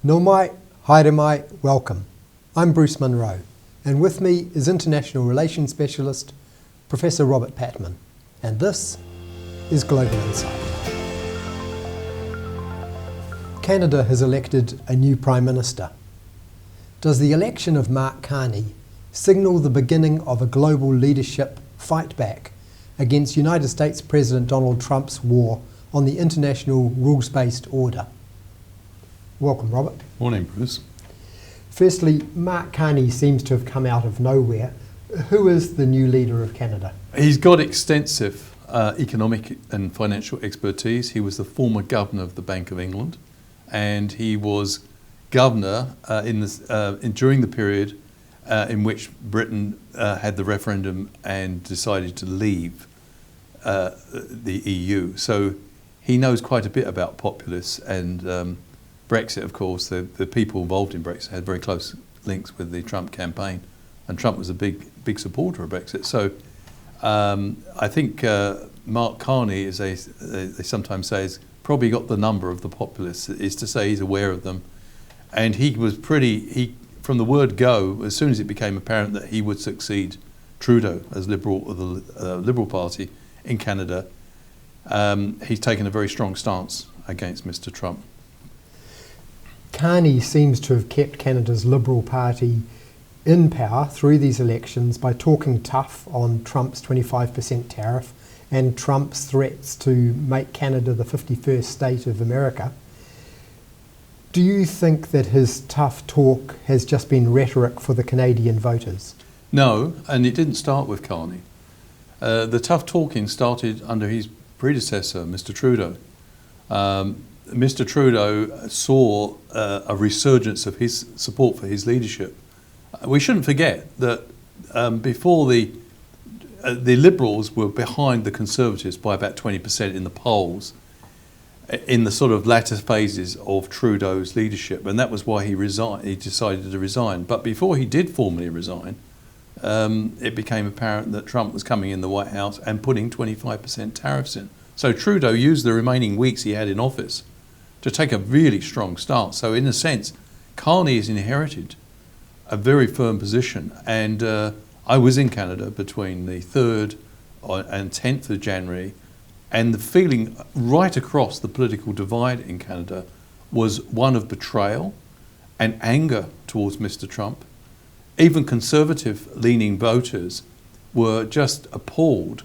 Nō mai, haere mai, welcome. I'm Bruce Munro, and with me is International Relations Specialist, Professor Robert Patman, and this is Global Insight. Canada has elected a new Prime Minister. Does the election of Mark Carney signal the beginning of a global leadership fight back against United States President Donald Trump's war on the international rules-based order? Welcome, Robert. Morning, Bruce. Firstly, Mark Carney seems to have come out of nowhere. Who is the new leader of Canada? He's got extensive economic and financial expertise. He was the former governor of the Bank of England, and he was governor during the period in which Britain had the referendum and decided to leave the EU. So he knows quite a bit about populists and Brexit, of course. The people involved in Brexit had very close links with the Trump campaign, and Trump was a big supporter of Brexit. So I think Mark Carney, as they sometimes say, has probably got the number of the populists, is to say he's aware of them. And he was from the word go, as soon as it became apparent that he would succeed Trudeau as Liberal of the Liberal Party in Canada, he's taken a very strong stance against Mr. Trump. Carney seems to have kept Canada's Liberal Party in power through these elections by talking tough on Trump's 25% tariff and Trump's threats to make Canada the 51st state of America. Do you think that his tough talk has just been rhetoric for the Canadian voters? No, and it didn't start with Carney. The tough talking started under his predecessor, Mr. Trudeau. Mr. Trudeau saw a resurgence of his support for his leadership. We shouldn't forget that before the Liberals were behind the Conservatives by about 20% in the polls in the sort of latter phases of Trudeau's leadership, and that was why he resigned. He decided to resign. But before he did formally resign, it became apparent that Trump was coming in the White House and putting 25% tariffs in. So Trudeau used the remaining weeks he had in office to take a really strong start. So in a sense, Carney has inherited a very firm position. And I was in Canada between the 3rd and 10th of January, and the feeling right across the political divide in Canada was one of betrayal and anger towards Mr. Trump. Even conservative-leaning voters were just appalled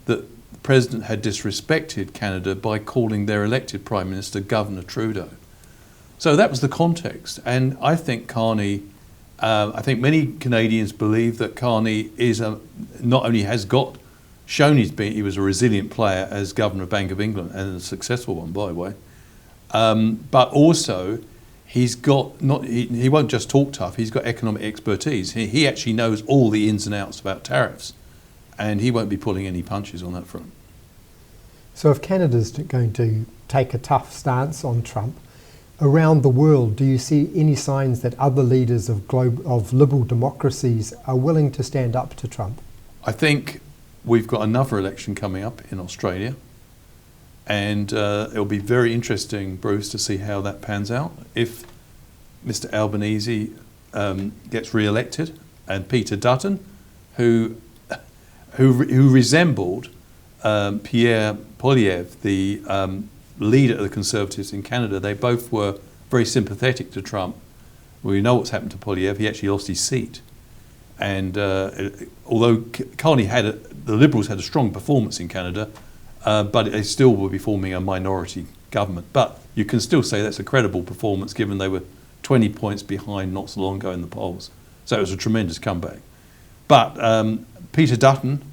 that the President had disrespected Canada by calling their elected Prime Minister Governor Trudeau. So that was the context. And I think Carney, I think many Canadians believe that Carney is not only has shown he was a resilient player as Governor of Bank of England, and a successful one, by the way, but also he won't just talk tough, he's got economic expertise. He actually knows all the ins and outs about tariffs, and he won't be pulling any punches on that front. So if Canada's going to take a tough stance on Trump, around the world, do you see any signs that other leaders of liberal democracies are willing to stand up to Trump? I think we've got another election coming up in Australia, and it'll be very interesting, Bruce, to see how that pans out. If Mr. Albanese gets re-elected, and Peter Dutton, who resembled Pierre Poilievre, the leader of the Conservatives in Canada, they both were very sympathetic to Trump. We know what's happened to Poilievre. He actually lost his seat. And although Carney the Liberals had a strong performance in Canada, but they still will be forming a minority government. But you can still say that's a credible performance given they were 20 points behind not so long ago in the polls. So it was a tremendous comeback. But Peter Dutton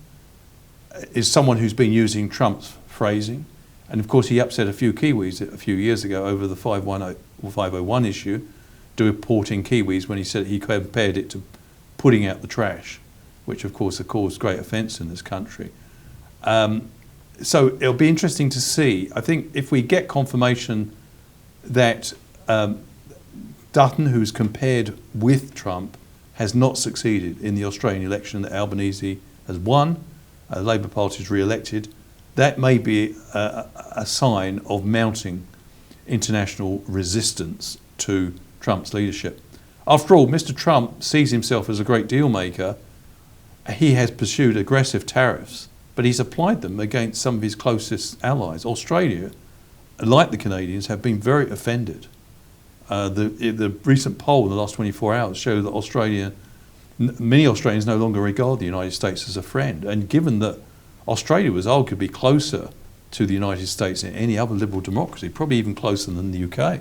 is someone who's been using Trump's phrasing. And of course he upset a few Kiwis a few years ago over the 501 issue, deporting Kiwis, when he said he compared it to putting out the trash, which of course have caused great offence in this country. So it'll be interesting to see. I think if we get confirmation that Dutton, who's compared with Trump, has not succeeded in the Australian election, that Albanese has won, the Labour Party is re-elected, that may be a sign of mounting international resistance to Trump's leadership. After all, Mr. Trump sees himself as a great deal maker. He has pursued aggressive tariffs, but he's applied them against some of his closest allies. Australia, like the Canadians, have been very offended. The recent poll in the last 24 hours showed that many Australians no longer regard the United States as a friend. And given that Australia was arguably closer to the United States than any other liberal democracy, probably even closer than the UK,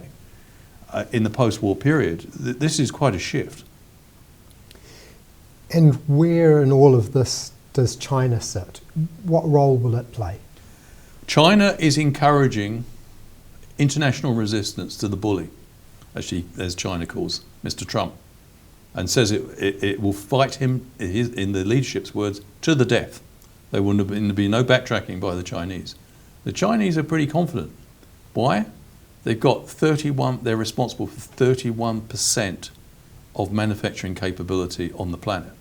in the post-war period, this is quite a shift. And where in all of this does China sit? What role will it play? China is encouraging international resistance to the bully, as China calls Mr. Trump, and says it will fight him, in the leadership's words, to the death. There will be no backtracking by the Chinese. The Chinese are pretty confident. Why? They're responsible for 31% of manufacturing capability on the planet.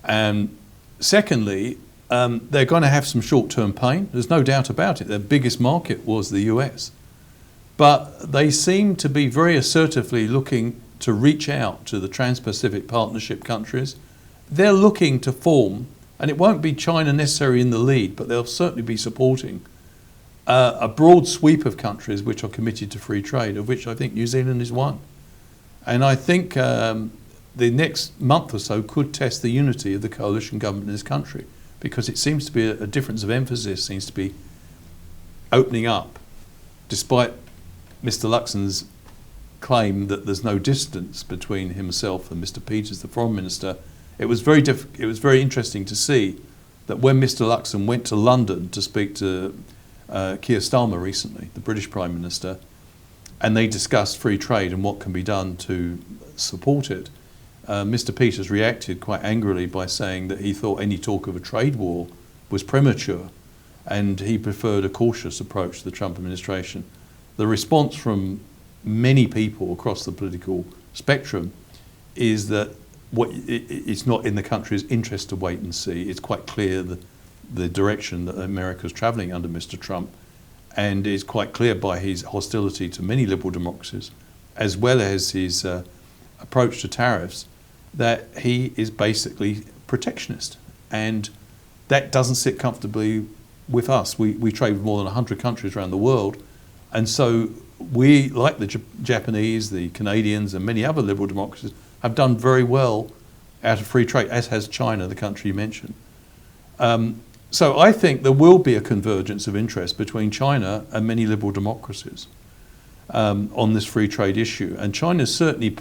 And secondly, they're going to have some short-term pain. There's no doubt about it. Their biggest market was the US. But they seem to be very assertively looking to reach out to the Trans-Pacific Partnership countries. They're looking to form, and it won't be China necessarily in the lead, but they'll certainly be supporting a broad sweep of countries which are committed to free trade, of which I think New Zealand is one. And I think the next month or so could test the unity of the coalition government in this country, because it seems to be a difference of emphasis seems to be opening up, despite Mr. Luxon's claim that there's no distance between himself and Mr. Peters, the Foreign Minister. It was very interesting to see that when Mr. Luxon went to London to speak to Keir Starmer recently, the British Prime Minister, and they discussed free trade and what can be done to support it, Mr. Peters reacted quite angrily by saying that he thought any talk of a trade war was premature, and he preferred a cautious approach to the Trump administration. The response from many people across the political spectrum is that it's not in the country's interest to wait and see. It's quite clear the direction that America's travelling under Mr. Trump, and is quite clear by his hostility to many liberal democracies, as well as his approach to tariffs, that he is basically protectionist. And that doesn't sit comfortably with us. We trade with more than 100 countries around the world, and so we, like the Japanese, the Canadians, and many other liberal democracies, have done very well out of free trade, as has China, the country you mentioned. So I think there will be a convergence of interest between China and many liberal democracies on this free trade issue. And China's certainly,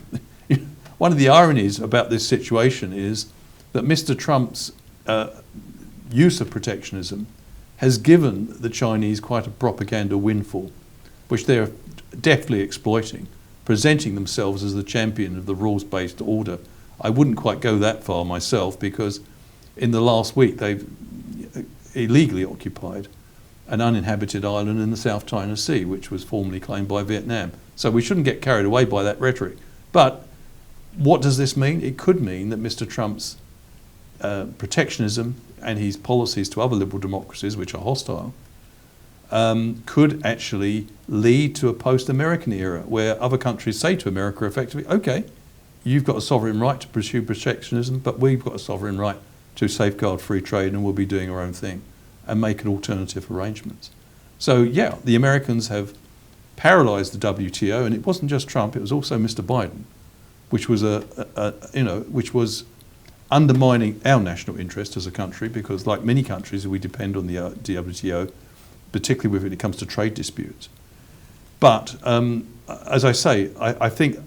one of the ironies about this situation is that Mr. Trump's use of protectionism has given the Chinese quite a propaganda windfall, which they're deftly exploiting, presenting themselves as the champion of the rules-based order. I wouldn't quite go that far myself, because in the last week they've illegally occupied an uninhabited island in the South China Sea, which was formerly claimed by Vietnam. So we shouldn't get carried away by that rhetoric. But what does this mean? It could mean that Mr. Trump's protectionism and his policies to other liberal democracies, which are hostile, could actually lead to a post-American era where other countries say to America effectively, okay, you've got a sovereign right to pursue protectionism, but we've got a sovereign right to safeguard free trade, and we'll be doing our own thing and make an alternative arrangements. So yeah, the Americans have paralysed the WTO, and it wasn't just Trump, it was also Mr. Biden, which was which was undermining our national interest as a country, because like many countries, we depend on the WTO, particularly when it comes to trade disputes. But as I say, I think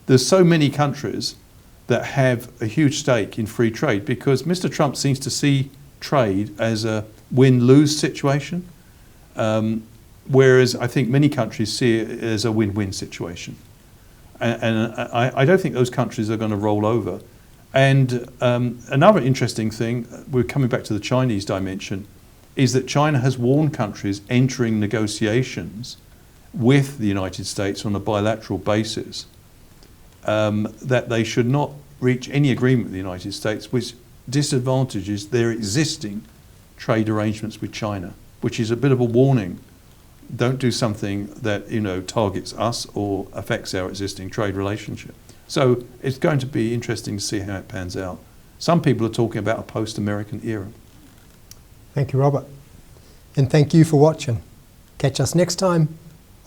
there's so many countries that have a huge stake in free trade, because Mr. Trump seems to see trade as a win-lose situation, whereas I think many countries see it as a win-win situation. And I don't think those countries are going to roll over. And another interesting thing, we're coming back to the Chinese dimension, is that China has warned countries entering negotiations with the United States on a bilateral basis that they should not reach any agreement with the United States which disadvantages their existing trade arrangements with China, which is a bit of a warning don't do something that, you know, targets us or affects our existing trade relationship. So it's going to be interesting to see how it pans out. Some people are talking about a post-American era. Thank you, Robert. And thank you for watching. Catch us next time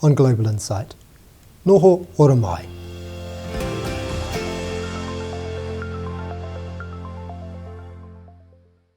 on Global Insight. Noho ora mai.